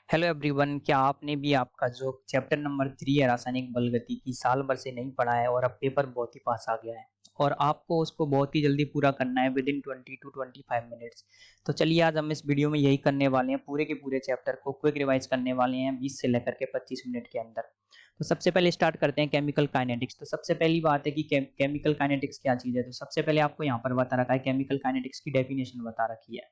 Hello everyone, क्या आपने भी आपका जो चैप्टर नंबर 3 है रासायनिक बलगति की साल भर से नहीं पढ़ा है और अब पेपर बहुत ही पास आ गया है और आपको उसको बहुत ही जल्दी पूरा करना है विद इन 20 टू 25 मिनट्स। तो चलिए आज हम इस वीडियो में यही करने वाले हैं, पूरे के पूरे चैप्टर को क्विक रिवाइज करने वाले हैं 20 से लेकर के 25 मिनट के अंदर। तो सबसे पहले स्टार्ट करते हैं केमिकल काइनेटिक्स। तो सबसे पहली बात है कि केमिकल काइनेटिक्स क्या चीज़ है। तो सबसे पहले आपको यहाँ पर बता रखा है, केमिकल काइनेटिक्स की डेफिनेशन बता रखी है।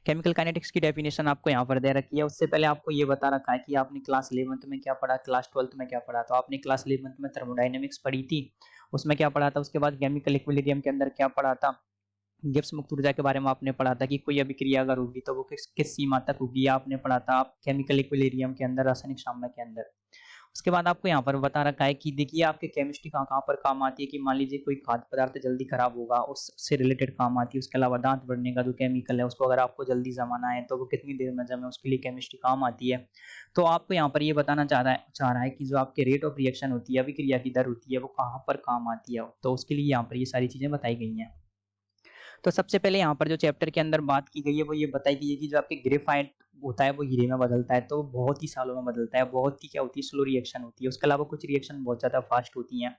केमिकल काइनेटिक्स की डेफिनेशन आपको यहाँ पर दे रखी है। उससे पहले आपको ये बता रखा है कि आपने क्लास 11th में क्या पढ़ा, क्लास 12th में क्या पढ़ा। तो आपने क्लास 11th में थर्मोडायनेमिक्स पढ़ी थी, उसमें क्या पढ़ा था। उसके बाद केमिकल इक्विलिब्रियम के अंदर क्या पढ़ा था, गिब्स मुक्त ऊर्जा के बारे में आपने पढ़ा था कि कोई अभिक्रिया अगर होगी तो वो किस किस सीमा तक होगी, आपने पढ़ा था आप केमिकल इक्विलिब्रियम के अंदर, रासायनिक साम्य के अंदर। उसके बाद आपको यहाँ पर बता रखा है कि देखिए आपके केमिस्ट्री कहाँ कहाँ पर काम आती है, कि मान लीजिए कोई खाद्य पदार्थ जल्दी खराब होगा उससे रिलेटेड काम आती है। उसके अलावा दांत बढ़ने का जो केमिकल है उसको अगर आपको जल्दी जमाना है तो वो कितनी देर में जमे, उसके लिए केमिस्ट्री काम आती है। तो आपको यहाँ पर ये बताना चाह रहा है कि जो आपके रेट ऑफ रिएक्शन होती है, अभिक्रिया की दर होती है, वो कहाँ पर काम आती है। तो उसके लिए यहाँ पर ये सारी चीजें बताई गई हैं। तो सबसे पहले यहाँ पर जो चैप्टर के अंदर बात की गई है वो ये बताई गई है कि जो आपके ग्रेफाइट होता है वो हीरे में बदलता है, तो बहुत ही सालों में बदलता है, बहुत ही क्या होती है, स्लो रिएक्शन होती है। उसके अलावा कुछ रिएक्शन बहुत ज्यादा फास्ट होती हैं।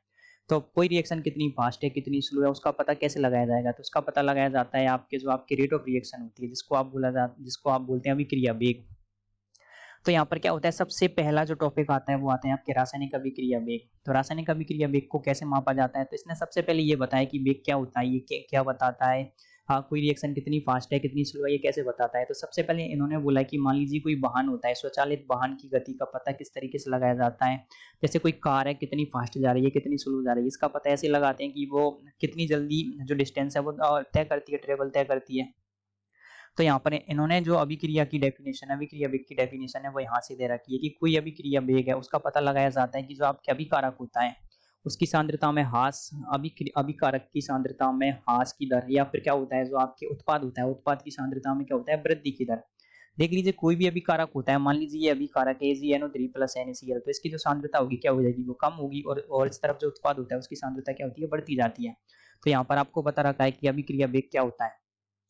तो कोई रिएक्शन कितनी फास्ट है कितनी स्लो है उसका पता कैसे लगाया जाएगा। तो उसका पता लगाया जाता है आपके जो आपकी रेट ऑफ रिएक्शन होती है, जिसको आप बोलते हैं अभिक्रिया वेग। तो यहाँ पर क्या होता है, सबसे पहला जो टॉपिक आता है वो आता है आपके रासायनिक अभिक्रिया वेग। तो रासायनिक अभिक्रिया वेग को कैसे मापा जाता है, तो इसने सबसे पहले ये बताया कि वेग क्या होता है, ये क्या बताता है। हाँ, कोई रिएक्शन कितनी फास्ट है कितनी स्लो है ये कैसे बताता है। तो सबसे पहले इन्होंने बोला कि मान लीजिए कोई वाहन होता है, स्वचालित वाहन की गति का पता किस तरीके से लगाया जाता है। जैसे कोई कार है, कितनी फास्ट जा रही है कितनी स्लो जा रही है, इसका पता ऐसे लगाते हैं कि वो कितनी जल्दी जो डिस्टेंस है वो तय करती है, ट्रेवल तय करती है। तो यहाँ पर इन्होंने जो अभिक्रिया की डेफिनेशन है, अभिक्रिया वेग की डेफिनेशन है वो यहाँ से दे रखी है कि कोई अभिक्रिया वेग है उसका पता लगाया जाता है कि जो आपके अभिकारक होता है उसकी सांद्रता में ह्रास, अभिकारक की सांद्रता में ह्रास की दर, या फिर क्या होता है जो आपके उत्पाद होता है उत्पाद की सांद्रता में क्या होता है, वृद्धि की दर। देख लीजिए कोई भी अभिकारक होता है, मान लीजिए ये अभिकारक है AgNO3 प्लस NaCl, तो इसकी जो सांद्रता होगी क्या हो जाएगी, वो कम होगी, और इस तरफ जो उत्पाद होता है उसकी सांद्रता क्या होती है, बढ़ती जाती है। तो यहाँ पर आपको बता रखा है कि अभिक्रिया वेग क्या होता है।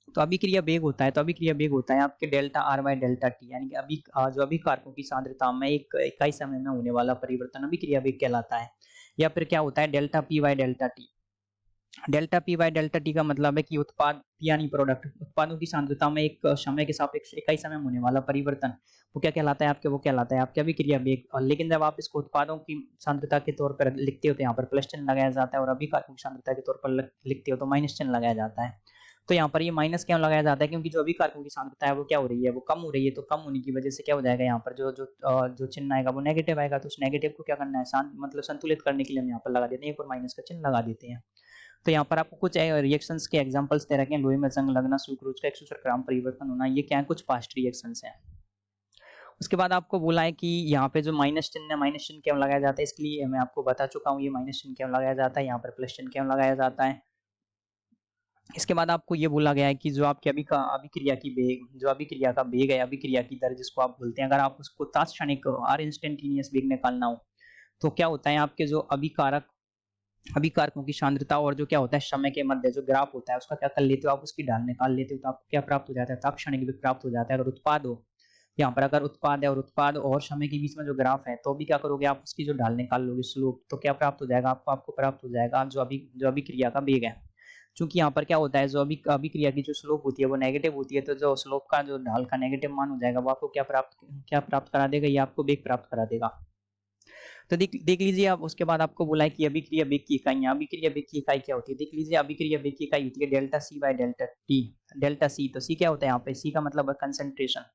तो अभिक्रिया वेग होता है, तो अभिक्रिया वेग होता है आपके delta R by delta T, यानी कि जो अभिकारकों की सांद्रता में एक इकाई समय में होने वाला परिवर्तन अभिक्रिया वेग कहलाता है। या फिर क्या होता है, delta P by delta T. Delta P by delta T का मतलब है कि उत्पाद यानी प्रोडक्ट, उत्पादों की सांद्रता में एक समय के सापेक्ष इकाई समय में होने वाला परिवर्तन, वो क्या कहलाता है आपके, वो कहलाता है आपके अभिक्रिया वेग। और लेकिन जब आप इसको उत्पादों की सांद्रता के तौर पर लिखते हो तो यहाँ पर प्लस चिन्ह लगाया जाता है, और अभिकारकों की सांद्रता के तौर पर लिखते हो तो माइनस चिन्ह लगाया जाता है। तो यहाँ पर ये माइनस क्यों लगाया जाता है, क्योंकि जो अभिकारकों की सांद्रता है वो क्या हो रही है, वो कम हो रही है। तो कम होने की वजह से क्या हो जाएगा, यहाँ पर जो चिन्ह आएगा वो नेगेटिव आएगा। तो उस नेगेटिव को क्या करना है, मतलब संतुलित करने के लिए हम यहाँ पर लगा देते हैं, एक और माइनस का चिन्ह लगा देते हैं। तो यहाँ पर आपको कुछ रिएक्शंस के एग्जांपल्स दे रखे हैं, लोहे में जंग लगना, सुक्रोज का 170 ग्राम परिवर्तन होना, ये क्या है, कुछ फास्ट रिएक्शंस हैं। उसके बाद आपको बोला है कि यहाँ पे जो माइनस चिन्ह है, माइनस चिन्ह क्यों लगाया जाता है, इसलिए मैं आपको बता चुका हूँ ये माइनस चिन्ह क्यों लगाया जाता है, यहाँ पर प्लस चिन्ह क्यों लगाया जाता है। इसके बाद आपको ये बोला गया है कि जो आपकी अभिक्रिया की वेग, जो अभिक्रिया का वेग है, अभिक्रिया की दर जिसको आप बोलते हैं, अगर आप उसको तात्क्षणिक आर इंस्टेंटेनियस वेग निकालना हो तो क्या होता है, आपके जो अभिकारकों की सांद्रता और जो क्या होता है समय के मध्य जो ग्राफ होता है उसका क्या कर लेते हो, आप उसकी ढाल निकाल लेते हो, तो आपको क्या प्राप्त हो जाता है, तात्क्षणिक वेग प्राप्त हो जाता है। अगर उत्पाद हो, यहाँ पर अगर उत्पाद है और उत्पाद और समय के बीच में जो ग्राफ है तो भी क्या करोगे, आप उसकी जो ढाल निकाल लोगे स्लोप, तो क्या प्राप्त हो जाएगा आपको प्राप्त हो जाएगा जो अभिक्रिया का वेग है। चूंकि यहाँ पर क्या होता है, जो अभिक्रिया की जो स्लोप होती है वो नेगेटिव होती है, तो जो स्लोप का जो ढाल का नेगेटिव मान हो जाएगा वो आपको क्या प्राप्त करा देगा, ये आपको वेग प्राप्त करा देगा। तो देख लीजिए आप, उसके बाद आपको बोला है कि अभिक्रिया वेग की इकाइयां, अभिक्रिया वेग की इकाई क्या होती है, देख लीजिए अभिक्रिया वेग की इकाई होती है delta C by delta T. Delta C, तो सी क्या होता है यहाँ पे, सी का मतलब है कंसंट्रेशन।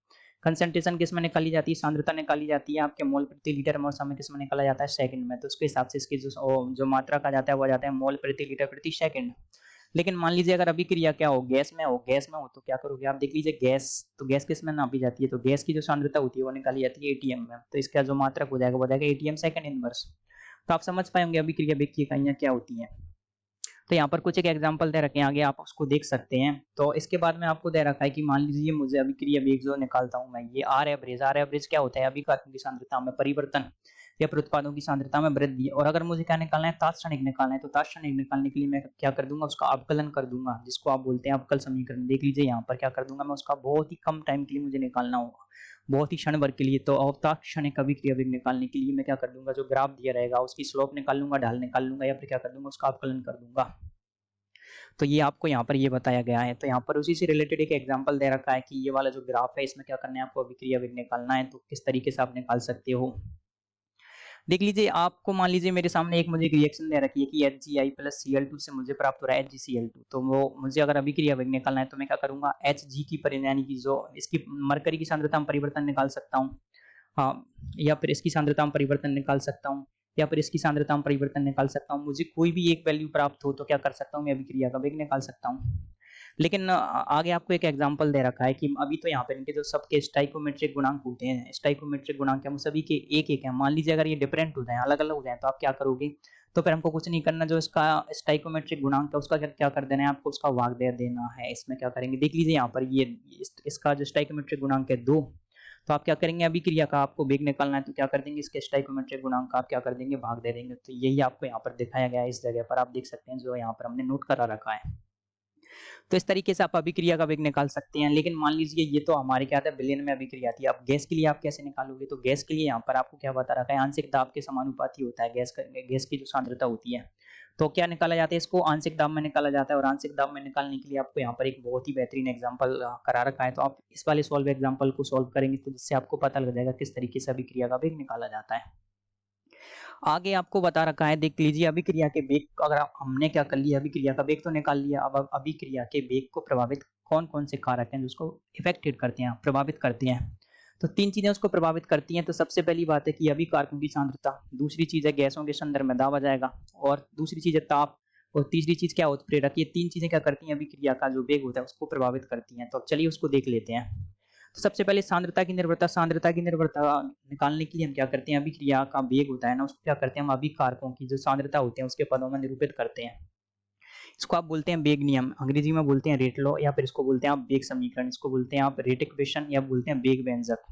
कंसंट्रेशन किस में निकाली जाती है, सांद्रता निकाली जाती है आपके मोल प्रति लीटर में, और समय किस में निकाला जाता है, सेकंड में। तो उसके हिसाब से इसकी जो मात्रा का जाता है वो आ जाता है मोल प्रति लीटर प्रति सेकंड। लेकिन मान लीजिए अगर अभिक्रिया क्या हो, गैस में हो तो क्या करोगे आप, देख लीजिए गैस, तो गैस किस में नापी जाती है, तो गैस की जो सांद्रता होती है वो निकाली जाती है एटीएम में, तो इसका जो मात्रक हो जाएगा वो जाएगा एटीएम सेकंड इनवर्स। तो आप समझ पाएंगे अभिक्रिया वेग की इकाइयां क्या होती हैं। तो यहाँ पर कुछ एक एग्जांपल दे रखे हैं, आगे आप उसको देख सकते हैं। तो इसके बाद में आपको दे रखा है कि मान लीजिए मुझे अभिक्रिया वेग जो निकालता हूं मैं, ये आर एवरेज क्या होता है, अभिकारकों की सांद्रता में परिवर्तन या फिर उत्पादों की सांद्रता में वृद्धि। और अगर मुझे क्या निकालना है, तात्क्षणिक निकालना है, तो तात्क्षणिक निकालने के लिए मैं क्या कर दूंगा, उसका अवकलन कर दूंगा, जिसको आप बोलते हैं अवकल समीकरण। देख लीजिए यहाँ पर क्या कर दूंगा मैं, उसका बहुत ही कम टाइम के लिए मुझे निकालना होगा, बहुत ही क्षण भर के लिए। तो अवतार क्षणिक अभिक्रिया वेग निकालने के लिए मैं क्या कर दूंगा, जो ग्राफ दिया रहेगा उसकी स्लोप निकाल लूंगा, ढाल निकाल लूंगा, या फिर क्या कर दूंगा, उसका अवकलन कर दूंगा। तो ये आपको यहाँ पर ये बताया गया है। तो यहाँ पर उसी से रिलेटेड एक एग्जांपल दे रखा है कि ये वाला जो ग्राफ है इसमें क्या करना है, आपको अभिक्रिया वेग निकालना है। तो किस तरीके से आप निकाल सकते हो, देख लीजिए। आपको मान लीजिए मेरे सामने एक मुझे रिएक्शन दे रखी है कि HGI प्लस Cl2 से मुझे प्राप्त हो रहा है HgCl2। तो वो मुझे अगर अभिक्रिया वेग निकालना है तो मैं क्या करूंगा, Hg की यानी कि जो इसकी मरकरी की सांद्रता में परिवर्तन निकाल सकता हूँ, हाँ, या फिर इसकी सांद्रता में परिवर्तन निकाल सकता हूँ, या फिर इसकी सांद्रता में परिवर्तन निकाल सकता हूँ। मुझे कोई भी एक वैल्यू प्राप्त हो तो क्या कर सकता हूँ, मैं अभिक्रिया का वेग निकाल सकता हूँ। लेकिन आगे आपको एक एग्जांपल दे रखा है कि अभी तो यहाँ पे इनके जो सबके स्टाइकोमेट्रिक गुणांक होते हैं, स्टाइकोमेट्रिक गुणांक हम सभी के एक एक हैं। मान लीजिए अगर ये डिफरेंट हो जाए, अलग अलग हो जाए, तो आप क्या करोगे, तो फिर हमको कुछ नहीं करना, जो इसका स्टाइकोमेट्रिक गुणांक है उसका क्या कर देना है, आपको उसका भाग दे देना है। इसमें क्या करेंगे, देख लीजिए यहाँ पर ये इसका जो स्टाइकोमेट्रिक गुणांक है 2, तो आप क्या करेंगे, अभिक्रिया का आपको वेग निकालना है तो क्या कर देंगे, इसके स्टाइकोमेट्रिक गुणांक का आप क्या कर देंगे, भाग दे देंगे। तो यही आपको यहाँ पर दिखाया गया है, इस जगह पर आप देख सकते हैं, जो यहाँ पर हमने नोट करा रखा है। तो इस तरीके से आप अभिक्रिया का वेग निकाल सकते हैं। लेकिन मान लीजिए ये तो हमारे क्या था, बिलियन में अभिक्रिया थी। अब गैस के लिए आप कैसे निकालोगे, तो गैस के लिए यहाँ पर आपको क्या बता रखा है, आंशिक दाब के समानुपाती होता है गैस की जो सांद्रता होती है। तो क्या निकाला जाता है, इसको आंशिक दाब में निकाला जाता है। और आंशिक दाब में निकालने के लिए आपको यहाँ पर एक बहुत ही बेहतरीन एग्जांपल करा रखा है। तो आप इस वाले सॉल्व एग्जांपल को सॉल्व करेंगे तो जिससे आपको पता लग जाएगा किस तरीके से अभिक्रिया का वेग निकाला जाता है। आगे आपको बता रखा है, देख लीजिए, अभिक्रिया के वेग, अगर हमने क्या कर लिया, अभिक्रिया का वेग तो निकाल लिया। अब अभिक्रिया के वेग को प्रभावित कौन कौन से कारक हैं जो उसको इफेक्टेड करते हैं, प्रभावित करते हैं। तो 3 चीजें उसको प्रभावित करती हैं। तो सबसे पहली बात है कि अभिकारकों की सांद्रता, दूसरी चीज है गैसों के संदर्भ में दाब आ जाएगा, और दूसरी चीज है ताप, और तीसरी चीज क्या होती है, प्रेरक। ये 3 चीजें क्या करती हैं, अभिक्रिया का जो वेग होता है उसको प्रभावित करती हैं। तो अब चलिए उसको देख लेते हैं। तो सबसे पहले सांद्रता की निर्भरता। सांद्रता की निर्भरता निकालने के लिए हम क्या करते हैं, अभिक्रिया का वेग होता है ना, उसको क्या करते हैं, हम अभिकारकों की जो सांद्रता होती है उसके पदों में निरूपित करते हैं। इसको आप बोलते हैं वेग नियम, अंग्रेजी में बोलते हैं रेट लॉ, या फिर इसको बोलते हैं आप वेग समीकरण, इसको बोलते हैं आप रेट इक्वेशन, या बोलते हैं वेग व्यंजक,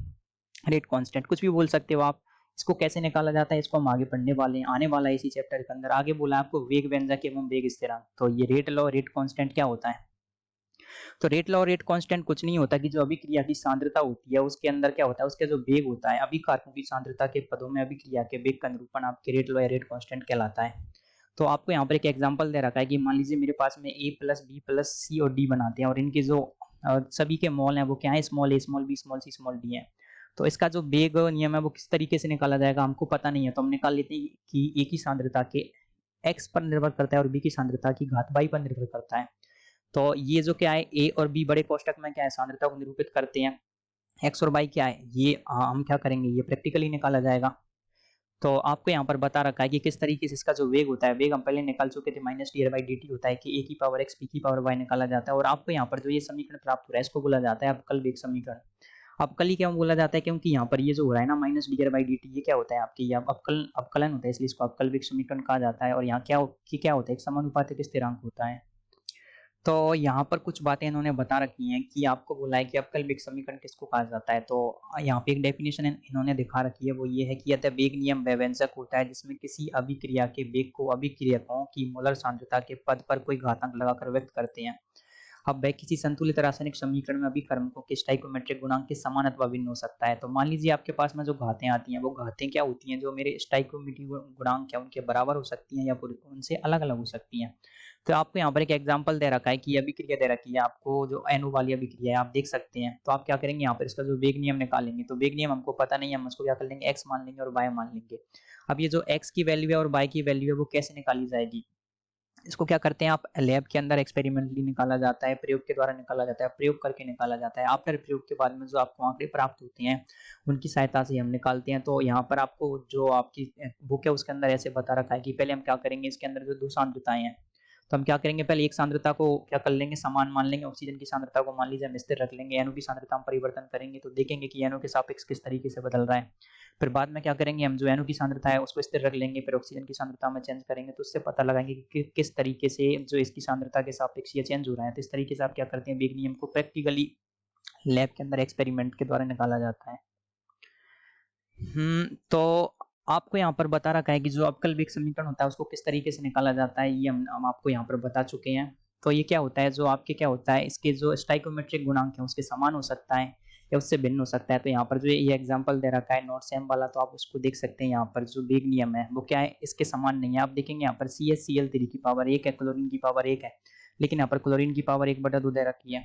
रेट कांस्टेंट, कुछ भी बोल सकते हो आप। इसको कैसे निकाला जाता है इसको हम आगे पढ़ने वाले हैं, आने वाला है इसी चैप्टर के अंदर। आगे बोला आपको वेग व्यंजक एवं वेग स्थिरांक। तो ये रेट लॉ, रेट कांस्टेंट क्या होता है, तो रेट लॉ, रेट कांस्टेंट कुछ नहीं होता कि जो अभिक्रिया की सांद्रता होती है उसके अंदर क्या होता है, उसका जो वेग होता है, अभिकारकों की सांद्रता के पदों में अभिक्रिया के वेग का निरूपण आपके रेट लॉ या रेट कांस्टेंट कहलाता है। तो आपको यहाँ पर एक एग्जांपल दे रखा है कि मान लीजिए मेरे पास में A प्लस बी प्लस सी और डी बनाते हैं, और इनके जो सभी के मोल हैं वो क्या है, स्मॉल ए small B small C small D है। तो इसका जो वेग नियम है वो किस तरीके से निकाला जाएगा हमको पता नहीं है, तो हम निकाल लेते हैं कि ए की सांद्रता के x पर निर्भर करता है और बी की सांद्रता की घात y पर निर्भर करता है। तो ये जो क्या है, ए और बी बड़े कोष्टक में क्या है, सांद्रता को निरूपित करते हैं। एक्स और वाई क्या है, ये हम क्या करेंगे, ये प्रैक्टिकली निकाला जाएगा। तो आपको यहाँ पर बता रखा है कि किस तरीके से इसका जो वेग होता है, वेग हम पहले निकाल चुके थे, minus D by D T होता है कि ए की पावर एक्स बी की पावर वाई निकाला जाता है। और आपको यहाँ पर जो ये समीकरण प्राप्त हो रहा है इसको बोला जाता है अवकल वेग समीकरण। अवकली क्यों बोला जाता है, क्योंकि यहाँ पर ये जो हो रहा है ना minus D by D T, ये क्या होता है आपकी, ये अवकलन होता है, इसलिए इसको अवकल वेग समीकरण कहा जाता है। और यहाँ क्या होता है, एक समानुपातिक स्थिरांक होता है। तो यहाँ पर कुछ बातें इन्होंने बता रखी हैं कि आपको बोला है कि अवकल वेग समीकरण किसको कहा जाता है। तो यहाँ पे एक डेफिनेशन इन्होंने दिखा रखी है, वो ये है कि यह वेग नियम वह व्यंजक होता है जिसमें किसी अभिक्रिया के वेग को अभिक्रियकों की मोलर सांद्रता के पद पर कोई घातांक लगाकर व्यक्त करते हैं। अब वह किसी संतुलित रासायनिक समीकरण में अभिकर्मकों के स्टाइकोमेट्रिक गुणांक के समान अथवा भिन्न हो सकता है। तो मान लीजिए आपके पास में जो घातें आती हैं वो घातें क्या होती हैं, जो मेरे स्टाइकोमेट्रिक गुणांक है उनके बराबर हो सकती हैं या उनसे अलग अलग हो सकती हैं। तो आपको यहाँ पर एक एग्जांपल दे रखा है कि अभिक्रिया दे रखी है आपको, जो एनो वाली अभिक्रिया है आप देख सकते हैं। तो आप क्या करेंगे, यहाँ पर इसका जो वेग नियम निकालेंगे, तो वेग नियम हमको पता नहीं है, हम उसको क्या कर लेंगे, एक्स मान लेंगे और वाई मान लेंगे। अब ये जो एक्स की वैल्यू है और वाई की वैल्यू है वो कैसे निकाली जाएगी, इसको क्या करते हैं आप, लैब के अंदर एक्सपेरिमेंटली निकाला जाता है, प्रयोग के द्वारा निकाला जाता है, प्रयोग करके निकाला जाता है। आफ्टर प्रयोग के बाद में जो आपको आंकड़े प्राप्त होते हैं उनकी सहायता से हम निकालते हैं। तो यहाँ पर आपको जो आपकी बुक है उसके अंदर ऐसे बता रखा है कि पहले हम क्या करेंगे, इसके अंदर जो 2 सांद्रताएं हैं तो हम क्या करेंगे, पहले एक सांद्रता को क्या कर लेंगे, समान मान लेंगे। ऑक्सीजन की सांद्रता को मान लीजिए हम स्थिर रख लेंगे, एनो की सांद्रता में परिवर्तन करेंगे तो देखेंगे कि एनो के सापेक्ष किस तरीके से बदल रहा है। फिर बाद में क्या करेंगे, हम जो एनो की सांद्रता है उसको स्थिर रख लेंगे, फिर ऑक्सीजन की सांद्रता में चेंज करेंगे तो उससे पता लगाएंगे कि किस तरीके से जो इसकी सांद्रता के सापेक्ष ये चेंज हो रहा है। तो इस तरीके से आप क्या करते हैं, वेग नियम को प्रैक्टिकली लैब के अंदर एक्सपेरिमेंट के द्वारा निकाला जाता है। तो आपको यहाँ पर बता रखा है कि जो अवकल वेग समीकरण होता है उसको किस तरीके से निकाला जाता है, ये हम आपको यहाँ पर बता चुके हैं। तो ये क्या होता है, जो आपके क्या होता है, इसके जो स्टाइकोमेट्रिक गुणांक है उसके समान हो सकता है, या उससे भिन्न हो सकता है। तो यहाँ पर जो ये एग्जांपल दे रखा है नॉट सेम वाला, तो आप उसको देख सकते हैं। यहाँ पर जो वेग नियम है वो क्या है, इसके समान नहीं है। आप देखेंगे यहाँ पर CaCl3 की पावर 1 है, क्लोरीन की पावर 1 है, लेकिन यहाँ पर क्लोरीन की पावर 1/2 दे रखी है।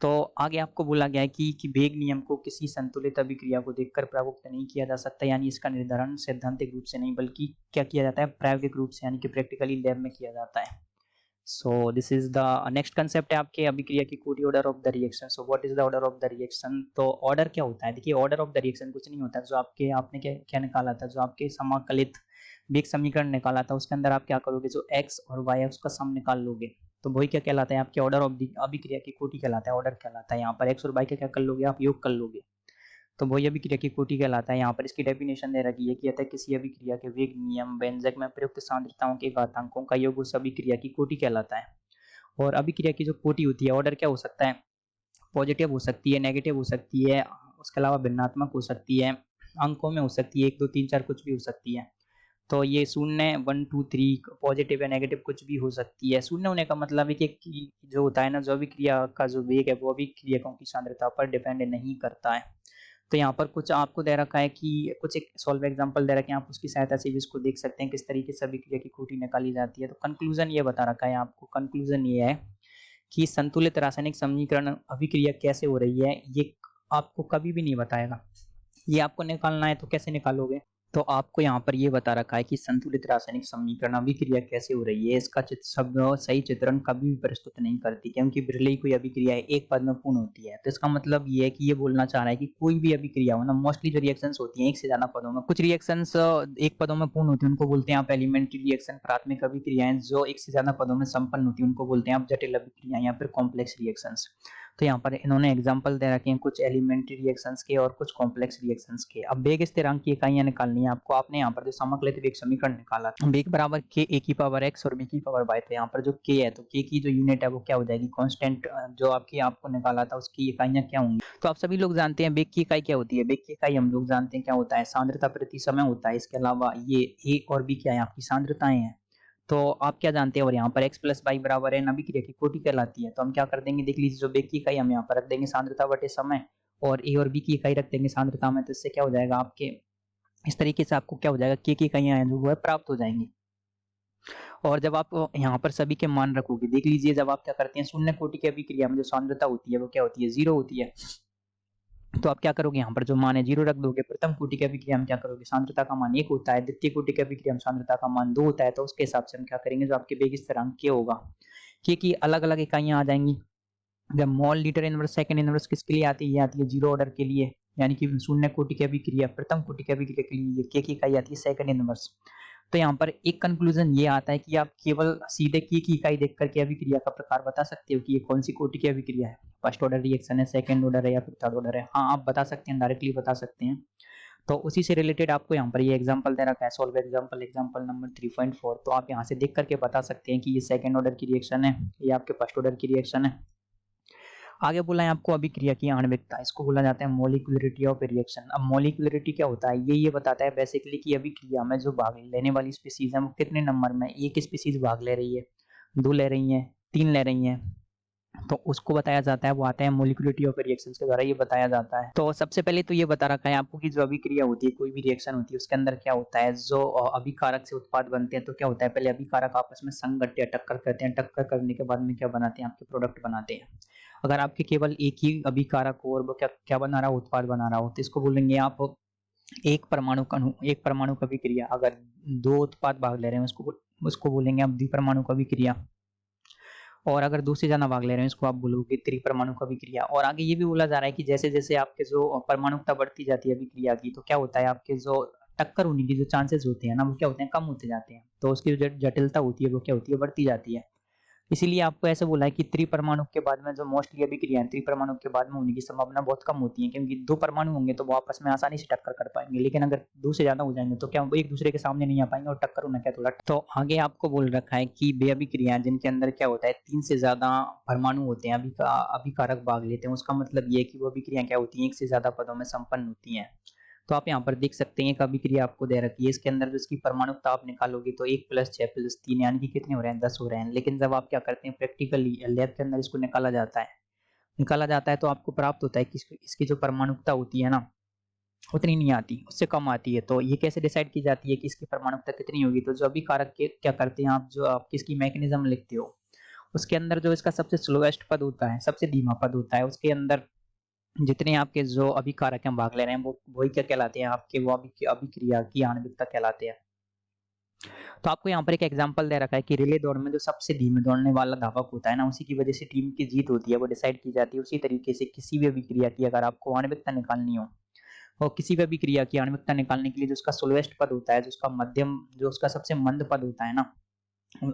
तो आगे आपको बोला गया है कि वेग नियम को किसी संतुलित अभिक्रिया को देखकर प्रयुक्त नहीं किया जा सकता, यानी इसका निर्धारण सैद्धांतिक रूप से नहीं बल्कि क्या किया जाता है, प्रायोगिक रूप से यानी कि प्रैक्टिकली लैब में किया जाता है। So this is the next concept है आपके अभिक्रिया की कोटी, order of the reaction. So what is the order of the reaction? तो ऑर्डर क्या होता है, देखिए ऑर्डर ऑफ द रिएक्शन कुछ नहीं होता। जो आपके आपने क्या क्या निकाला था, जो आपके समाकलित वेग समीकरण निकाला था, उसके अंदर आप क्या करोगे, जो x और y है उसका सम निकाल लोगे, तो वही क्या कहलाता है, आपके ऑर्डर ऑफ द अभिक्रिया की कोटि कहलाता है, ऑर्डर कहलाता है। यहाँ पर x और y का क्या कर लोगे, आप योग कर लोगे, तो वही अभिक्रिया की कोटि कहलाता है। यहाँ पर इसकी डेफिनेशन दे रखी है कि अतः किसी अभिक्रिया के वेग नियम व्यंजक में प्रयुक्त सांद्रताओं के घातांकों का योग उस अभिक्रिया की कोटि कहलाता है। और अभिक्रिया की जो कोटि होती है, ऑर्डर क्या हो सकता है, पॉजिटिव हो सकती है, नेगेटिव हो सकती है, उसके अलावा भिन्नात्मक हो सकती है, अंकों में हो सकती है, 1 2 3 4 कुछ भी हो सकती है। तो ये शून्य 1 2 3 पॉजिटिव या नेगेटिव कुछ भी हो सकती है। शून्य होने का मतलब है कि जो होता है ना, जो अभिक्रिया का जो वेग है वो अभिक्रियकों की सांद्रता पर डिपेंड नहीं करता है। तो यहाँ पर कुछ आपको दे रखा है कि कुछ एक सॉल्व एग्जांपल दे रखे हैं, आप उसकी सहायता से भी इसको देख सकते हैं किस तरीके से अभिक्रिया की कोटि निकाली जाती है। तो कंक्लूजन ये बता रखा है आपको, कंक्लूजन ये है कि संतुलित रासायनिक समीकरण अभिक्रिया कैसे हो रही है ये आपको कभी भी नहीं बताएगा। ये आपको निकालना है तो कैसे निकालोगे, तो आपको यहाँ पर ये बता रखा है कि संतुलित रासायनिक समीकरण अभिक्रिया कैसे हो रही है, इसका सही चित्रण कभी भी प्रस्तुत नहीं करती, क्योंकि बिरले ही कोई अभिक्रिया एक पद में पूर्ण होती है। तो इसका मतलब ये है कि ये बोलना चाह रहा है कि कोई भी अभिक्रिया हो ना, मोस्टली जो रिएक्शंस होती हैं एक से ज्यादा पदों में, कुछ रिएक्शंस एक पदों में पूर्ण होती है उनको बोलते हैं आप एलिमेंट्री रिएक्शन, प्राथमिक अभिक्रियाएं जो एक से ज्यादा पदों में संपन्न होती है उनको बोलते हैं आप जटिल अभिक्रियाएं या फिर कॉम्प्लेक्स रिएक्शंस। तो यहाँ पर इन्होंने एग्जांपल दे रखे हैं कुछ एलिमेंट्री रिएक्शंस के और कुछ कॉम्प्लेक्स रिएक्शंस के। अब वेग स्थिरांक की इकाइयां निकालनी है आपको। आपने यहाँ पर जो समाकलित वेग समीकरण निकाला था, वेग बराबर k a की पावर x और b की पावर y, तो यहाँ पर जो k है तो k की जो यूनिट है वो क्या हो जाएगी, कांस्टेंट। जो आपको निकाला था उसकी इकाइयां क्या होंगी, तो आप सभी लोग जानते हैं वेग की इकाई क्या होती है। वेग की इकाई हम लोग जानते हैं क्या होता है, सांद्रता प्रति समय होता है। इसके अलावा ये a और b क्या है, आपकी सांद्रताएं हैं। तो आप क्या जानते हैं, और यहाँ पर x प्लस वाई बराबर है अभिक्रिया की कोटि कहलाती है। तो हम क्या कर देंगे, देख लीजिए, जो वेग की इकाई हम यहाँ पर रख देंगे सांद्रता बटे समय, और a और b की इकाई रख देंगे सांद्रता में। तो इससे क्या हो जाएगा आपके, इस तरीके से आपको क्या हो जाएगा, k की इकाइयां हैं जो वो है प्राप्त हो जाएंगी। और जब आप यहाँ पर सभी के मान रखोगे, देख लीजिए, जब आप क्या करते हैं शून्य कोटि की अभिक्रिया में जो सांद्रता होती है वो क्या होती है, 0 होती है। तो आप क्या करोगे, यहाँ पर जो मान है 0 रख दोगे। प्रथम कोटि की अभिक्रिया में क्या करोगे, सांद्रता का मान 1 होता है। द्वितीय कोटि की अभिक्रिया में सांद्रता का मान 2 होता है। तो उसके हिसाब से हम क्या करेंगे, जो आपके वेग स्थिरांक k होगा, k की अलग अलग इकाइयां आ जाएंगी। जब mole litre inverse second inverse किसके लिए आती है, ये आती है 0 ऑर्डर के लिए, यानी कि शून्य कोटि की अभिक्रिया, प्रथम कोटि की अभिक्रिया के लिए k की इकाई आती है सेकंड इनवर्स। तो यहाँ पर एक कंक्लूजन ये आता है कि आप केवल सीधे k की इकाई देख करके अभिक्रिया का प्रकार बता सकते हो कि ये कौन सी कोटि की अभिक्रिया है, फर्स्ट ऑर्डर रिएक्शन है, सेकंड ऑर्डर है या फिर थर्ड ऑर्डर है। हाँ, आप बता सकते हैं, डायरेक्टली बता सकते हैं। तो उसी से रिलेटेड आपको यहाँ पर ये एग्जांपल दे रखा है, सॉल्व एग्जांपल, एग्जांपल नंबर 3.4। तो आप यहाँ से देख करके बता सकते हैं कि ये सेकंड ऑर्डर की रिएक्शन है, ये आपके फर्स्ट ऑर्डर की रिएक्शन है। आगे बोला है आपको अभिक्रिया की आणविकता, इसको बोला जाता है मॉलिक्यूलरिटी ऑफ रिएक्शन। अब मॉलिक्यूलरिटी क्या होता है, ये बताता है बेसिकली कि अभिक्रिया में जो भाग लेने वाली स्पीसीज है वो कितने नंबर में, एक स्पीसीज भाग ले रही है, 2 ले रही है, 3 ले रही है, तो उसको बताया जाता है, वो आता है मॉलिक्यूलरिटी ऑफ रिएक्शंस के द्वारा ये बताया जाता है। तो सबसे पहले तो ये बता रखा है आपको कि जो अभिक्रिया होती है, कोई भी रिएक्शन होती है, उसके अंदर क्या होता है, जो अभिकारक से उत्पाद बनते हैं, तो क्या होता है, पहले अभिकारक आपस में संघट्ट या टक्कर करते हैं, टक्कर करने के बाद में क्या बनाते हैं, आपके प्रोडक्ट बनाते हैं। अगर आपके केवल एक ही अभिकारक हो और वो क्या क्या बना रहा हो, उत्पाद बना रहा हो, तो इसको बोलेंगे आप एक परमाणु का अभिक्रिया। अगर 2 उत्पाद भाग ले रहे हैं उसको बोलेंगे आप द्विपरमाणु अभिक्रिया। और अगर 2 से ज्यादा भाग ले रहे हैं इसको आप बोलोगे त्रिपरमाणु अभिक्रिया। और आगे ये भी बोला जा रहा है कि जैसे जैसे आपके जो परमाणुकता बढ़ती जाती है अभिक्रिया की, तो क्या होता है, आपके जो टक्कर होने की जो चांसेस होते हैं ना, वो क्या होते हैं, कम होते जाते हैं। तो उसकी जो जटिलता होती है वो क्या होती है, बढ़ती जाती है। इसीलिए आपको ऐसा बोला है कि त्रिपरमाणु के बाद में जो मोस्टली अभिक्रिया है, त्रिपरमाणु के बाद में होने की संभावना बहुत कम होती है, क्योंकि 2 परमाणु होंगे तो वो आपस में आसानी से टक्कर कर पाएंगे, लेकिन अगर 2 से ज्यादा हो जाएंगे तो क्या वो एक दूसरे के सामने नहीं आ पाएंगे और टक्कर होना क्या थोड़ा। तो आगे आपको बोल रखा है कि वे अभिक्रिया जिनके अंदर क्या होता है, 3 से ज्यादा परमाणु होते हैं, अभिकारक भाग लेते हैं, उसका मतलब ये है कि वो अभिक्रिया क्या होती है, एक से ज्यादा पदों में संपन्न होती है। तो आप यहाँ पर देख सकते हैं एक अभिक्रिया आपको दे रखी है, इसके अंदर जो इसकी परमाणुकता आप निकालोगे तो 1 + 6 + 3 यानी कि कितने हो रहे हैं, 10 हो रहे हैं। लेकिन जब आप क्या करते हैं, प्रैक्टिकली लैब के अंदर इसको निकाला जाता है, निकाला जाता है तो आपको प्राप्त होता है कि इसकी जो परमाणुकता होती है ना, उतनी नहीं आती, उससे कम आती है। तो ये कैसे डिसाइड की जाती है कि इसकी परमाणुकता कितनी होगी? तो जो अभिकारक के क्या करते हैं आप, जो आप इसकी मैकेनिज्म लिखते हो, उसके अंदर जो इसका सबसे स्लोएस्ट पद होता है, सबसे धीमा पद होता है, उसके अंदर जितने आपके जो अभिकारक हैं भाग ले रहे हैं, वो वही क्या कहलाते हैं आपके, वो अभिक्रिया की आणविकता कहलाते हैं। तो आपको यहाँ पर एक एग्जांपल दे रखा है कि रिले दौड़ में जो सबसे धीमे दौड़ने वाला धावक होता है ना, उसी की वजह से टीम की जीत होती है, वो डिसाइड की जाती है। उसी तरीके से किसी भी अभिक्रिया की अगर आपको आणविकता निकालनी हो, और किसी भी अभिक्रिया की आणविकता निकालने के लिए जो उसका स्लोएस्ट पद होता है, जो उसका मध्यम, जो उसका सबसे मंद पद होता है ना,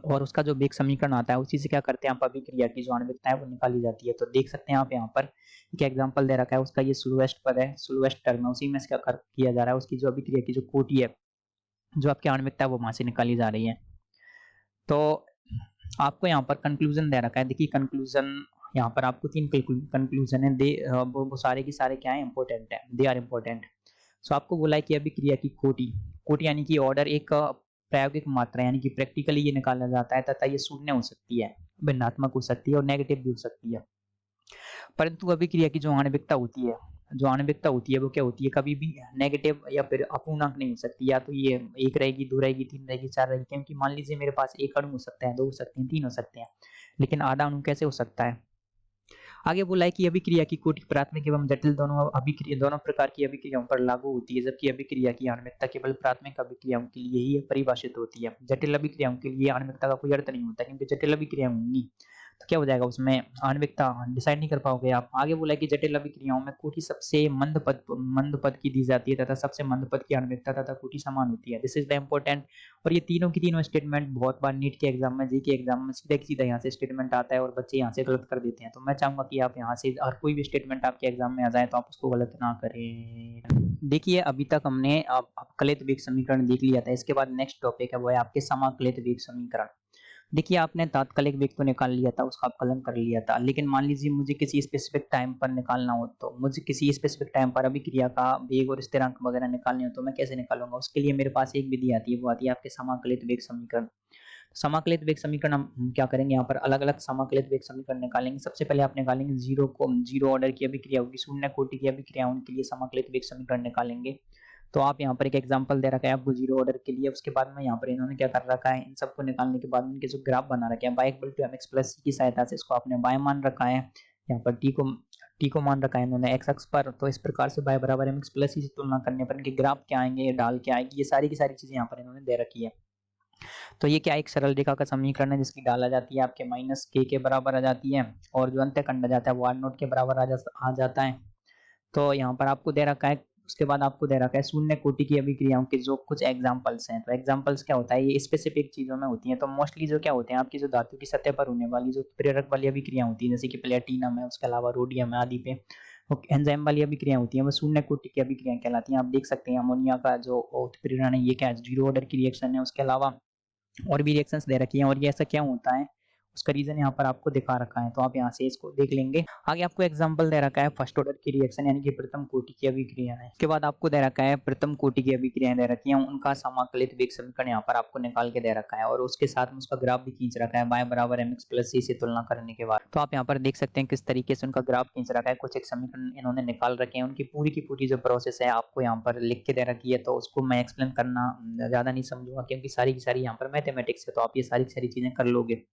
और उसका जो वेग समीकरण आता है, उसी से क्या करते हैं आप, अभिक्रिया की जो आणविकता है वो निकाली जाती है। तो देख सकते हैं आप यहाँ पर एक एग्जांपल दे रखा है, उसका ये स्लोएस्ट पद है, स्लोएस्ट टर्म है, उसी में इसका किया जा रहा है, उसकी जो अभिक्रिया की जो कोटि है, जो आपकी आणविकता है, वो वहां से निकाली जा रही है। तो आपको यहाँ पर कंक्लूजन दे रखा है। देखिए कंक्लूजन यहाँ पर आपको 3 कंक्लूजन है, दे वो सारे के सारे क्या है, इंपॉर्टेंट है, दे आर इंपॉर्टेंट। सो आपको बोला है कि अभिक्रिया की कोटि, कोटि यानी कि ऑर्डर, एक प्रायोगिक मात्रा यानी कि प्रैक्टिकली ये निकाला जाता है, तथा ये शून्य हो सकती है, भिन्नात्मक हो सकती है और नेगेटिव भी हो सकती है। परंतु अभिक्रिया की जो आणविकता होती है, जो आणविकता होती है वो क्या होती है, कभी भी नेगेटिव या फिर अपूर्णांक नहीं हो सकती। या तो ये 1 रहेगी, 2 रहेगी, 3 रहेगी, 4 रहेगी, क्योंकि मान लीजिए मेरे पास 1 अणु हो सकता है, 2 हो सकते हैं, 3 हो सकते हैं, लेकिन आधा अणु कैसे हो सकता है? आगे बोला है कि अभिक्रिया की कोटि प्राथमिक एवं जटिल दोनों प्रकार की अभिक्रियाओं पर लागू होती है, जबकि अभिक्रिया की आणविकता केवल प्राथमिक अभिक्रियाओं के लिए ही परिभाषित होती है। जटिल अभिक्रियाओं के लिए आणविकता का कोई अर्थ नहीं होता, क्योंकि जटिल अभिक्रियाएं होंगी तो क्या हो जाएगा, उसमें आणविकता डिसाइड नहीं कर पाओगे आप। आगे बोला है कि जटिल अभिक्रियाओं में कोटि सबसे मंद पद की दी जाती है, तथा सबसे मंद पद की आणविकता तथा कोटि समान होती है। This is the important. और ये तीनों की तीनों स्टेटमेंट बहुत बार नीट के एग्जाम में, जी के एग्जाम में सीधा सीधा यहाँ से स्टेटमेंट आता है और बच्चे यहाँ से गलत कर देते हैं। तो मैं चाहूंगा कि आप यहाँ से और कोई भी स्टेटमेंट आपके एग्जाम में आ जाए तो आप उसको गलत ना करें। देखिए अभी तक हमने अवकलित वेग समीकरण देख लिया था। इसके बाद नेक्स्ट टॉपिक है वो है आपके समाकलित वेग समीकरण। देखिए आपने तात्कालिक वेग तो निकाल लिया था, उसका अवकलन कर लिया था, लेकिन मान लीजिए मुझे किसी स्पेसिफिक टाइम पर निकालना हो, तो मुझे किसी स्पेसिफिक टाइम पर अभिक्रिया का वेग और स्थिरांक वगैरह निकालने हो, तो मैं कैसे निकालूंगा? उसके लिए मेरे पास एक विधि आती है, वो आती है आपके समाकलित वेग समीकरण। समाकलित वेग समीकरण हम क्या करेंगे, यहाँ पर अलग अलग समाकलित वेग समीकरण निकालेंगे। सबसे पहले आप निकालेंगे जीरो ऑर्डर की अभिक्रिया होगी, शून्य कोटि की अभिक्रिया, उनके लिए समाकलित वेग समीकरण निकालेंगे। तो आप यहाँ पर एक एग्जांपल दे रखा है आपको जीरो ऑर्डर के लिए। उसके बाद में यहाँ पर इन्होंने क्या कर रखा है, इन सबको निकालने के बाद इनके जो ग्राफ बना रखे हैं, y=mx+c की सहायता से इसको आपने y मान रखा है, यहाँ पर t को मान रखा है इन्होंने x अक्ष पर। तो इस प्रकार से y=mx+c से तुलना करने पर इनके ग्राफ क्या आएंगे, ये ढाल क्या आएगी, ये सारी की सारी चीजें यहाँ पर इन्होंने दे रखी है। तो ये क्या एक सरल रेखा का समीकरण है, जिसकी ढाल आ जाती है आपके -k के बराबर आ जाती है, और जो अंत्य खंड आ जाता है वो r0 के बराबर आ जाता है। तो यहाँ पर आपको दे रखा है, उसके बाद आपको दे रखा है शून्य कोटि की अभिक्रियाओं के जो कुछ एग्जांपल्स हैं। तो एग्जांपल्स क्या होता है, ये स्पेसिफिक चीजों में होती हैं। तो मोस्टली जो क्या होते हैं आपकी, जो धातु की सतह पर होने वाली जो प्रेरक वाली अभिक्रिया होती है, जैसे कि प्लेटिनम है, उसके अलावा रोडियम है आदि पे एंजाइम वाली अभिक्रिया होती है, वो शून्य कोटि की अभिक्रिया कहलाती हैं। आप देख सकते हैं अमोनिया का जो उत्प्रेरण है, ये क्या है, जीरो ऑर्डर की रिएक्शन है। उसके अलावा और भी रिएक्शंस दे रखी हैं, और ये ऐसा क्या होता है उसका रीजन यहाँ पर आपको दिखा रखा है, तो आप यहाँ से इसको देख लेंगे। आगे आपको एग्जांपल दे रखा है फर्स्ट ऑर्डर की रिएक्शन यानी कि प्रथम कोटि की अभिक्रिया है। इसके बाद आपको दे रखा है प्रथम कोटि की अभिक्रियाएं दे रखी हैं, उनका समाकलित वेग समीकरण यहाँ पर आपको निकाल के दे रखा है, और उसके साथ में उसका ग्राफ भी खींच रखा है y=mx+c से तुलना करने के बाद। तो आप यहाँ पर देख सकते हैं किस तरीके से उनका ग्राफ खींच रखा है, कुछ एक समीकरण इन्होंने निकाल रखे हैं, उनकी पूरी की पूरी जो प्रोसेस है आपको यहाँ पर लिख के दे रखी है। तो उसको मैं एक्सप्लेन करना ज्यादा नहीं समझूंगा, क्योंकि सारी की सारी यहाँ पर मैथमेटिक्स है, तो आप ये सारी की सारी चीजें कर लोगे।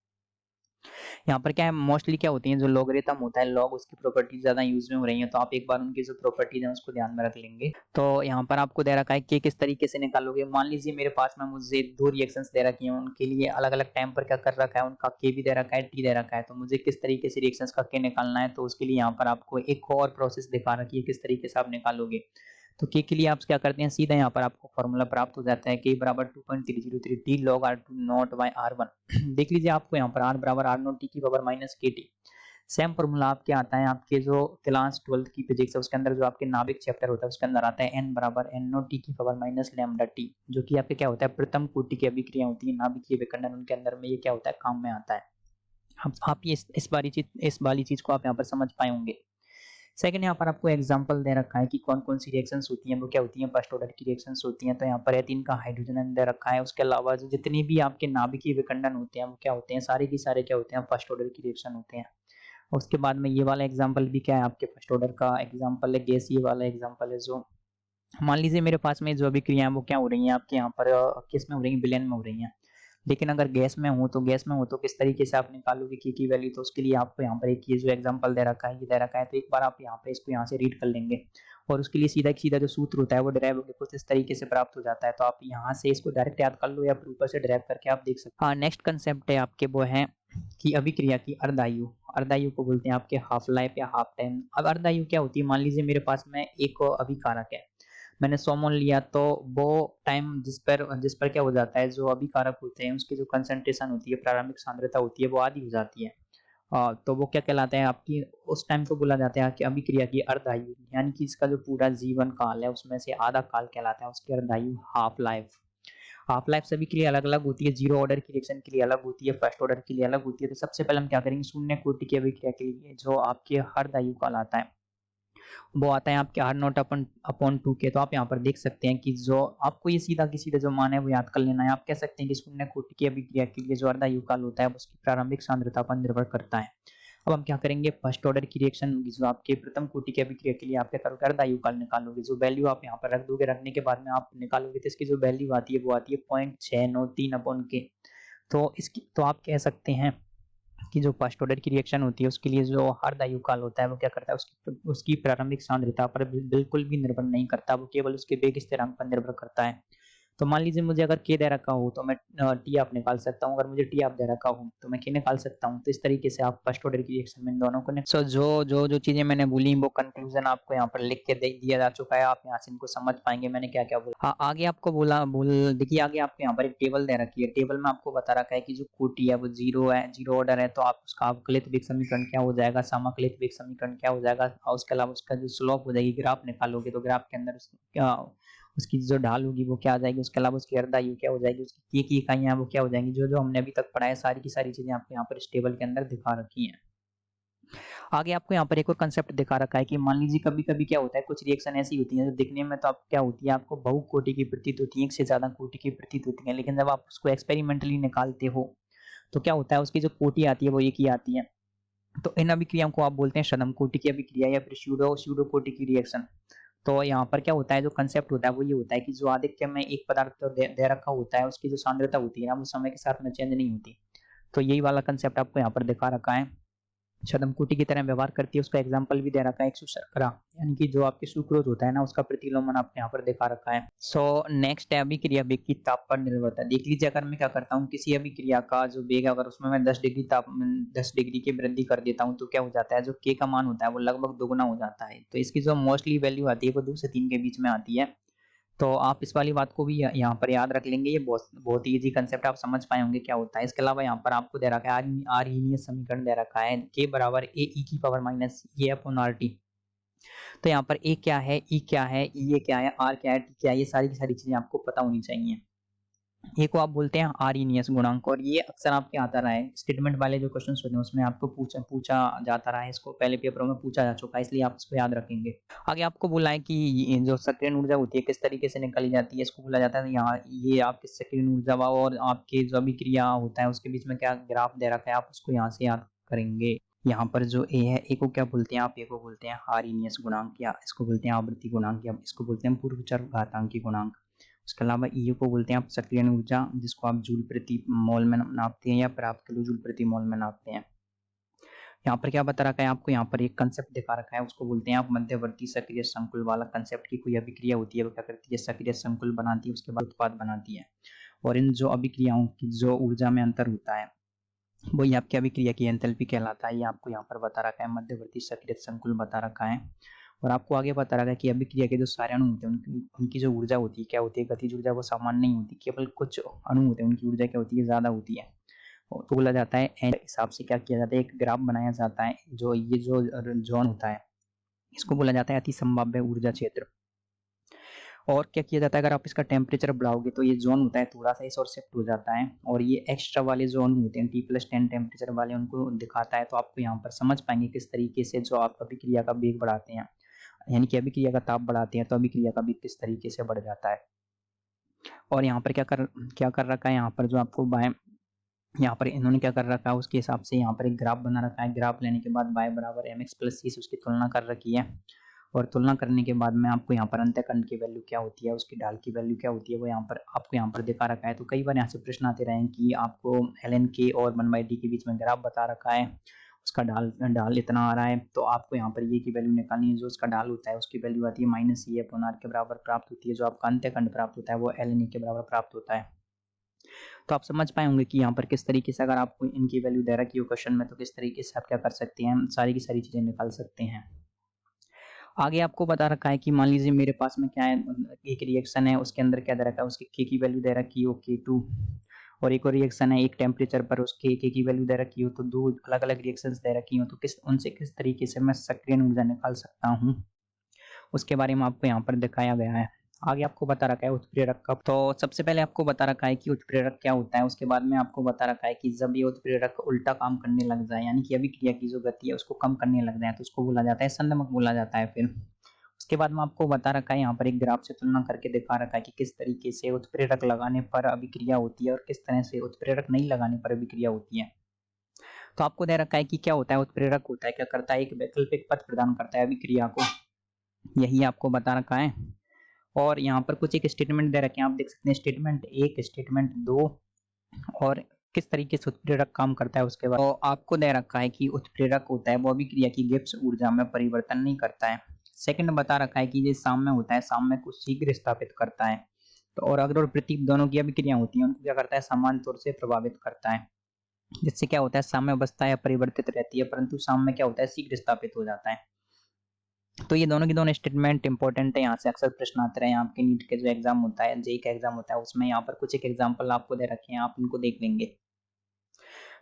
यहाँ पर क्या है, मोस्टली क्या होती है, जो लॉगरिथम होता है लॉग, उसकी प्रॉपर्टीज ज्यादा यूज में हो रही है, तो आप एक बार उनकी जो प्रॉपर्टीज है उसको ध्यान में रख लेंगे। तो यहाँ पर आपको दे रखा है कि किस तरीके से निकालोगे। मान लीजिए मेरे पास में मुझे 2 रिएक्शंस दे रखी हैं, उनके लिए अलग अलग टाइम पर क्या कर रखा है, उनका के भी दे रखा है, टी दे रखा है। तो मुझे किस तरीके से रिएक्शंस का के निकालना है, तो उसके लिए यहाँ पर आपको एक और प्रोसेस दिखा रखी है, किस तरीके से आप निकालोगे। तो के लिए आप क्या करते हैं, सीधा यहाँ पर आपको फॉर्मूला प्राप्त हो जाता है, के बराबर 2.303 T log r2 not bye r1। देख लीजिए आपको यहाँ पर r बराबर r0 टी की पावर माइनस के टी। सेम फॉर्मूला आपके आता है आपके जो क्लास 12 की फिजिक्स है उसके अंदर, जो आपके नाभिक चैप्टर होता है उसके अंदर आता है n बराबर n0 टी की पावर माइनस लैम्डा टी, जो कि आपके क्या होता है प्रथम कोटि की अभिक्रिया होती है, नाभिकीय विखंडन, उनके अंदर में ये क्या होता है काम में आता है। आप ये इस वाली चीज को आप यहाँ पर समझ पाए होंगे। सेकंड यहाँ पर आपको एग्जांपल दे रखा है कि कौन कौन सी रिएक्शंस होती हैं, वो क्या होती हैं, फर्स्ट ऑर्डर की रिएक्शंस होती हैं। तो यहाँ पर एथीन का हाइड्रोजन दे रखा है। उसके अलावा जो जितनी भी आपके नाभिकीय विखंडन होते हैं वो क्या होते हैं, सारे की सारे क्या होते हैं, फर्स्ट ऑर्डर की रिएक्शन होते हैं। उसके बाद में ये वाला एग्जांपल भी क्या है, आपके फर्स्ट ऑर्डर का एग्जांपल है, गैस ये वाला एग्जांपल है। जो मान लीजिए मेरे पास में जो अभिक्रियाएं वो क्या हो रही हैं आपके यहाँ पर किस में हो रही हैं, विलयन में हो रही हैं। लेकिन अगर गैस में हो तो किस तरीके से आप निकालोगे की वैल्यू, तो उसके लिए आपको यहाँ पर एक ये जो एग्जांपल दे रखा है ये दे रखा है, तो एक बार आप यहाँ पे इसको यहाँ से रीड कर लेंगे और उसके लिए सीधा सीधा जो सूत्र होता है वो डिराइव होकर कुछ इस तरीके से प्राप्त हो जाता है। तो आप यहाँ से इसको डायरेक्ट याद कर लो या फिर ऊपर से डिराइव करके आप देख सकते हैं। हाँ, नेक्स्ट कंसेप्ट है आपके वो है कि अभिक्रिया की अर्धायु। अर्धायु को बोलते हैं आपके हाफ लाइफ या हाफ टाइम। अब अर्धायु क्या होती है, मान लीजिए मेरे पास में एक अभिकारक है, मैंने 100 मोल लिया, तो वो टाइम जिस पर क्या हो जाता है, जो अभिकारक होते हैं उसकी जो कंसंट्रेशन होती है, प्रारंभिक सांद्रता होती है, वो आधी हो जाती है। तो वो क्या कहलाता है आपकी, उस टाइम को बोला जाता है कि अभिक्रिया की अर्धायु, यानी कि इसका जो पूरा जीवन काल है उसमें से आधा काल कहलाता है उसकी अर्धायु, हाफ लाइफ। हाफ लाइफ सभी के लिए अलग अलग होती है, जीरो ऑर्डर की रिएक्शन के लिए अलग होती है, फर्स्ट ऑर्डर के लिए अलग होती है। तो सबसे पहले हम क्या करेंगे, शून्य कोटि की अभिक्रिया के लिए जो आपके अर्धायु काल आता है वो आता है आपके आर नॉट अपन अपॉन 2 के। तो आप यहाँ पर देख सकते हैं कि जो आपको ये सीधा की सीधा जो मान है वो याद कर लेना है। आप कह सकते हैं कि शून्य कोटि की अभिक्रिया के लिए जो अर्धायु काल होता है उसकी प्रारंभिक सांद्रता पर निर्भर करता है। अब हम क्या करेंगे, फर्स्ट ऑर्डर की रिएक्शन होगी जो आपके प्रथम कोटि की अभिक्रिया के लिए आप क्या करोगे, अर्धायु काल निकालोगे। जो वैल्यू आप यहाँ पर रख दोगे, रखने के बाद में आप निकालोगे तो इसकी जो वैल्यू आती है वो आती है 0.693 अपॉन के। तो आप कह सकते हैं कि जो फर्स्ट ऑर्डर की रिएक्शन होती है उसके लिए जो अर्धायु काल होता है वो क्या करता है, उसकी प्रारंभिक सांद्रता पर बिल्कुल भी निर्भर नहीं करता, वो केवल उसके वेग स्थिरांक पर निर्भर करता है। तो मान लीजिए मुझे अगर के दे रखा हो तो मैं टी आप निकाल सकता हूँ, अगर मुझे टी आप दे रखा हो तो मैं के निकाल सकता हूँ। तो इस तरीके से आप फर्स्ट ऑर्डर की रिएक्शन में इन दोनों को सो जो चीजें मैंने बोली वो कंक्लूजन आपको यहाँ पर लिख के दे दिया जा चुका है, आप यहाँ से इनको समझ पाएंगे मैंने क्या क्या बोला। हाँ, आगे आपको देखिए आगे आपको यहाँ पर एक टेबल दे रखी है, टेबल में आपको बता रखा है कि जो कोटि है वो जीरो है, जीरो ऑर्डर है, तो आप उसका अवकलित वेग समीकरण क्या हो जाएगा, समाकलित वेग समीकरण क्या हो जाएगा, और उसके अलावा उसका जो स्लोप हो जाएगी, ग्राफ निकालोगे तो ग्राफ के अंदर क्या उसकी जो ढाल होगी वो क्या आ जाएगी, उसके अलावा उसकी अर्धायु क्या हो जाएगी, उसकी की इकाइयां वो क्या हो जाएंगी। जो जो हमने अभी तक पढ़ा है सारी की सारी चीजें आपको यहाँ पर इस टेबल के अंदर दिखा रखी हैं। आगे आपको यहाँ पर एक और कंसेप्ट दिखा रखा है कि मान लीजिए कभी कभी क्या होता है, कुछ रिएक्शन ऐसी होती है जो दिखने में तो आप क्या होती है, आपको बहु कोटि की प्रतीत होती है, एक से ज्यादा कोटि की प्रतीत होती है, लेकिन जब आप उसको एक्सपेरिमेंटली निकालते हो तो क्या होता है, उसकी जो कोटि आती है वो एक ही आती है। तो इन अभिक्रियाओं को आप बोलते हैं सदम कोटि की अभिक्रिया या फिर स्यूडो कोटि की रिएक्शन। तो यहाँ पर क्या होता है, जो कंसेप्ट होता है वो ये होता है कि जो आधिक्य में एक पदार्थ तो दे रखा होता है उसकी जो सांद्रता होती है ना वो समय के साथ में चेंज नहीं होती। तो यही वाला कंसेप्ट आपको यहाँ पर दिखा रखा है, छद्मकुटी की तरह व्यवहार करती है। उसका एग्जाम्पल भी दे रखा है, एक शर्करा यानी कि जो आपके सुक्रोज होता है ना उसका प्रतिलोमन आपको यहाँ पर दिखा रखा है। सो नेक्स्ट है अभिक्रिया वेग की ताप पर निर्भरता। देख लीजिए अगर मैं क्या करता हूँ, किसी अभिक्रिया का जो वेग है अगर उसमें मैं 10 डिग्री की वृद्धि कर देता हूँ तो क्या हो जाता है, जो के का मान होता है वो लगभग दोगुना हो जाता है। तो इसकी जो मोस्टली वैल्यू आती है वो 2 से 3 के बीच में आती है। तो आप इस वाली बात को भी यहाँ पर याद रख लेंगे, ये बहुत बहुत इजी कंसेप्ट, आप समझ पाए होंगे क्या होता है। इसके अलावा यहाँ पर आपको दे रखा है आर्हीनियस समीकरण दे रखा है, के बराबर ए ई की पावर माइनस ए अपॉन आर टी। तो यहाँ पर ए क्या है, ई क्या है, ई क्या है, आर क्या है, टी क्या है, ये सारी की सारी चीजें आपको पता होनी चाहिए। ये को आप बोलते हैं आर्हीनियस गुणांक, और ये अक्सर आपके आता रहा है स्टेटमेंट वाले जो क्वेश्चन होते हैं उसमें आपको पूछा पूछा जाता रहा है, इसको पहले पेपरों में पूछा जा चुका है, इसलिए आप इसको याद रखेंगे। आगे आपको बोला है कि ये जो सक्रिय ऊर्जा होती है किस तरीके से निकाली जाती है, इसको बोला जाता है यहाँ ये आपकी सक्रिय ऊर्जा और आपके जो अभिक्रिया होता है उसके बीच में क्या ग्राफ दे रखा है, आप उसको यहाँ से याद करेंगे। यहाँ पर जो ए है, ए को क्या बोलते हैं आप, ए को बोलते हैं आर्हीनियस गुणांक, या इसको बोलते हैं आवृत्ति गुणांक, या इसको बोलते हैं पूर्व चरघातांकी गुणांक। उसके अलावा ईयू को बोलते हैं आप सक्रिय ऊर्जा, जिसको आप जूल प्रति मोल में नापते हैं या प्राप्त किलो जूल प्रति मोल में नापते हैं। यहाँ पर क्या बता रखा है आपको, यहाँ पर एक कंसेप्ट दिखा रखा है, उसको बोलते हैं आप मध्यवर्ती सक्रिय संकुल वाला कंसेप्ट। की कोई अभिक्रिया होती है वो क्या करती है, सक्रिय संकुल बनाती है, उसके बाद उत्पाद बनाती है। और इन जो अभिक्रियाओं की जो ऊर्जा में अंतर होता है वही आपकी अभिक्रिया की एंथैल्पी कहलाता है। ये आपको यहाँ पर बता रखा है, मध्यवर्ती सक्रिय संकुल बता रखा है। और आपको आगे बता रखा है कि अभिक्रिया के जो सारे अणु होते हैं उनकी जो ऊर्जा होती है क्या होती है, गतिज ऊर्जा वो समान नहीं होती, केवल कुछ अणु होते हैं उनकी ऊर्जा क्या होती है, ज्यादा होती है। तो बोला जाता है हिसाब से क्या किया जाता है, एक ग्राफ बनाया जाता है, जो ये जो जोन होता है इसको बोला जाता है अति संभाव्य ऊर्जा क्षेत्र। और क्या किया जाता है, अगर आप इसका टेम्परेचर बढ़ाओगे तो ये जोन होता है थोड़ा सा इस और शिफ्ट हो जाता है, और ये एक्स्ट्रा वाले जोन होते हैं T+10 टेम्परेचर वाले उनको दिखाता है। तो आपको यहाँ पर समझ पाएंगे किस तरीके से जो आप अभिक्रिया का वेग बढ़ाते हैं, यानी कि अभिक्रिया का ताप बढ़ाते हैं तो अभिक्रिया का वेग किस तरीके से बढ़ जाता है। और यहाँ पर क्या कर रखा है, यहाँ पर जो आपको यहाँ पर इन्होंने क्या कर रखा है उसके हिसाब से यहाँ पर एक ग्राफ बना रखा है। ग्राफ लेने के बाद y बराबर mx प्लस c से उसकी तुलना कर रखी है और तुलना करने के बाद में आपको यहाँ पर अंतःखंड की वैल्यू क्या होती है, उसकी ढाल की वैल्यू क्या होती है, वो यहाँ पर आपको यहाँ पर दिखा रखा है। तो कई बार यहाँ से प्रश्न आते रहे हैं कि आपको ln k और 1/d के बीच में ग्राफ बता रखा है, उसका ढाल इतना आ रहा है, तो आपको यहाँ पर ये की वैल्यू निकालनी है। जो उसका ढाल होता है उसकी वैल्यू आती है -c/r के बराबर प्राप्त होती है। जो आपका अंतःखंड प्राप्त होता है वो ln a के बराबर प्राप्त होता है। तो आप समझ पाए होंगे कि यहाँ पर किस तरीके से अगर आपको इनकी वैल्यू दे रखी हो क्वेश्चन में, तो किस तरीके से आप क्या कर सकते हैं, सारी की सारी चीजें निकाल सकते हैं। आगे आपको बता रखा है कि मान लीजिए मेरे पास में क्या है, एक रिएक्शन है, उसके अंदर क्या दे रखा है, उसकी के की वैल्यू दे रखी हो K2, और एक और रिएक्शन है, एक टेम्परेचर पर उसके के की वैल्यू दे रखी हो, तो दो अलग अलग रिएक्शंस दे रखी हो, तो उनसे किस तरीके से मैं सक्रिय ऊर्जा निकाल सकता हूँ, उसके बारे में आपको यहाँ पर दिखाया गया है। आगे आपको बता रखा है उत्प्रेरक का। तो सबसे पहले आपको बता रखा है कि उत्प्रेरक क्या होता है, उसके बाद में आपको बता रखा है कि जब ये उत्प्रेरक उल्टा काम करने लग जाए, यानी कि अभिक्रिया की जो गति है उसको कम करने लग जाए, तो उसको बोला जाता है संदमक बोला जाता है। फिर उसके बाद में आपको बता रखा है यहाँ पर एक ग्राफ से तुलना करके दिखा रखा है कि किस तरीके से उत्प्रेरक लगाने पर अभिक्रिया होती है और किस तरह से उत्प्रेरक नहीं लगाने पर अभिक्रिया होती है। तो आपको दे रखा है कि क्या होता है उत्प्रेरक, होता है क्या करता है, एक वैकल्पिक पथ प्रदान करता है अभिक्रिया को, यही आपको बता रखा है। और यहाँ पर कुछ एक स्टेटमेंट दे रखे हैं, आप देख सकते हैं स्टेटमेंट 1, स्टेटमेंट 2, और किस तरीके से उत्प्रेरक काम करता है उसके बाद। तो आपको दे रखा है कि उत्प्रेरक होता है वो अभिक्रिया की गिब्स ऊर्जा में परिवर्तन नहीं करता है। सेकंड बता रखा है कि ये साम्य होता है, साम्य को शीघ्र स्थापित करता है। तो और अग्र और प्रतीक दोनों की अभिक्रिया होती है, उनको क्या करता है, समान तौर से प्रभावित करता है, जिससे क्या होता है, साम्य अवस्था या परिवर्तित रहती है, परंतु साम्य क्या होता है, शीघ्र स्थापित हो जाता है। तो ये दोनों की दोनों स्टेटमेंट इंपॉर्टेंट है, यहाँ से अक्सर प्रश्न आते रहे हैं। आपके नीट के जो एग्जाम होता है, जेईई का एग्जाम होता है, उसमें यहाँ पर कुछ एक एग्जाम्पल आपको दे रखे हैं, आप उनको देख लेंगे।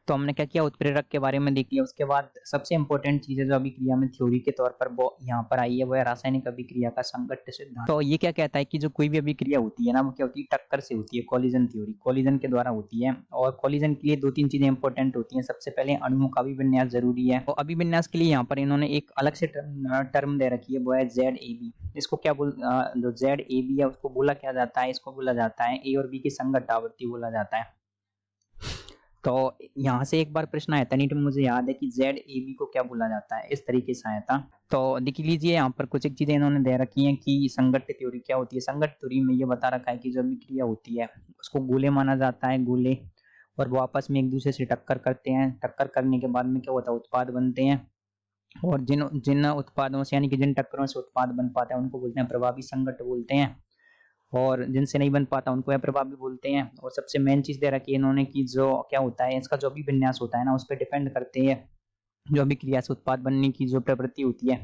तो हमने क्या किया, उत्प्रेरक के बारे में देख लिया। उसके बाद सबसे इंपॉर्टेंट चीज है जो अभिक्रिया में थ्योरी के तौर पर वो यहाँ पर आई है, वो है रासायनिक अभिक्रिया का संघट्ट सिद्धांत। तो ये क्या कहता है कि जो कोई भी अभिक्रिया होती है ना, वो क्या होती है, टक्कर से होती है, कोलिजन थ्योरी, कोलिजन के द्वारा होती है। और कोलिजन के लिए दो तीन चीजें इंपॉर्टेंट होती हैं। सबसे पहले अणुओं का अभिविन्यास जरूरी है, और अभिविन्यास के लिए यहाँ पर इन्होंने एक अलग से टर्म दे रखी है, वो है ZAB। इसको क्या जो ZAB है उसको बोला क्या जाता है, इसको बोला जाता है ए और बी की संघट्ट आवृत्ति बोला जाता है। तो यहाँ से एक बार प्रश्न आया था नीट में, मुझे याद है कि ZAB को क्या बोला जाता है, इस तरीके से आया था। तो देख लीजिए यहाँ पर कुछ एक चीजें इन्होंने दे रखी हैं कि संघट्ट थ्योरी क्या होती है। संघट्ट थ्योरी में ये बता रखा है कि जो अभिक्रिया होती है उसको गोले माना जाता है, गोले, और वो आपस में एक दूसरे से टक्कर करते हैं। टक्कर करने के बाद में क्या होता है, उत्पाद बनते हैं, और जिन जिन उत्पादों से, यानी कि जिन टक्करों से उत्पाद बन पाता है उनको बोलते हैं प्रभावी संघट्ट बोलते हैं, और जिनसे नहीं बन पाता उनको अप्रभावी बोलते हैं। और सबसे मेन चीज दे रखी है इन्होंने कि जो क्या होता है, इसका जो भी विन्यास होता है ना, उस पर डिपेंड करते हैं जो अभिक्रिया से उत्पाद बनने की जो प्रवृत्ति होती है।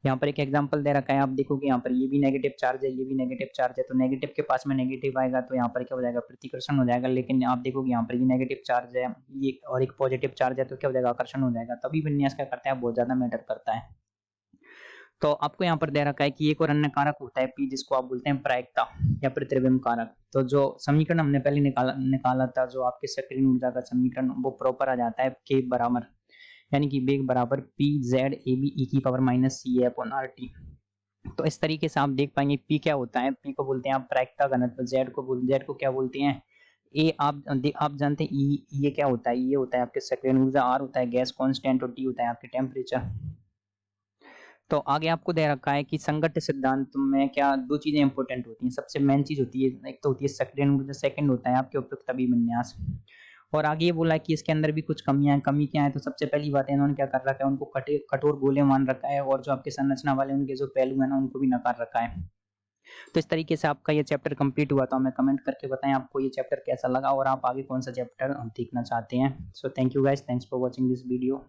यहाँ पर एक एग्जांपल दे रखा है, आप देखोगे यहाँ पर ये भी नेगेटिव चार्ज है, ये भी नेगेटिव चार्ज है, तो नेगेटिव के पास में नेगेटिव आएगा तो यहाँ पर क्या हो जाएगा, प्रतिकर्षण हो जाएगा। लेकिन आप देखोगे यहाँ पर ये नेगेटिव चार्ज है, ये और एक पॉजिटिव चार्ज है, तो क्या हो जाएगा, आकर्षण हो जाएगा। तभी विन्यास क्या करता है, बहुत ज्यादा मैटर करता है। तो आपको यहाँ पर दे रखा है कि एक और अन्य कारक होता है P, जिसको आप बोलते हैं प्रायिकता या प्रतिबिंब कारक। तो जो समीकरण हमने पहले निकाला था, जो आपके सक्रिय ऊर्जा का समीकरण, वो प्रॉपर आ जाता है K बराबर, यानी कि वेग बराबर PZAB e की पावर -CA/RT। तो इस तरीके से आप देख पाएंगे P क्या होता है, P को बोलते हैं आप प्रायिकता घनत्व, Z को क्या बोलते हैं A। आप जानते हैं E, ये क्या होता है, ये होता है आपके सक्रिय ऊर्जा, R होता है गैस कांस्टेंट, और T होता है आपके टेम्परेचर। तो आगे आपको दे रखा है कि संघट्ट सिद्धांत में क्या दो चीजें इंपॉर्टेंट होती हैं। सबसे मेन चीज होती है, एक तो होती है सक्रिय ऊर्जा, सेकंड होता है आपके उपयुक्त अभिविन्यास। और आगे ये बोला है कि इसके अंदर भी कुछ कमियां हैं। कमी क्या है, तो सबसे पहली बात है इन्होंने क्या कर रखा है, उनको कठोर गोले मान रखा है, और जो आपके संरचना वाले उनके जो पहलू है ना, उनको भी नकार रखा है। तो इस तरीके से आपका ये चैप्टर कंप्लीट हुआ। तो हमें कमेंट करके बताएं आपको ये चैप्टर कैसा लगा, और आप आगे कौन सा चैप्टर देखना चाहते हैं। So thank you guys, thanks for watching this video.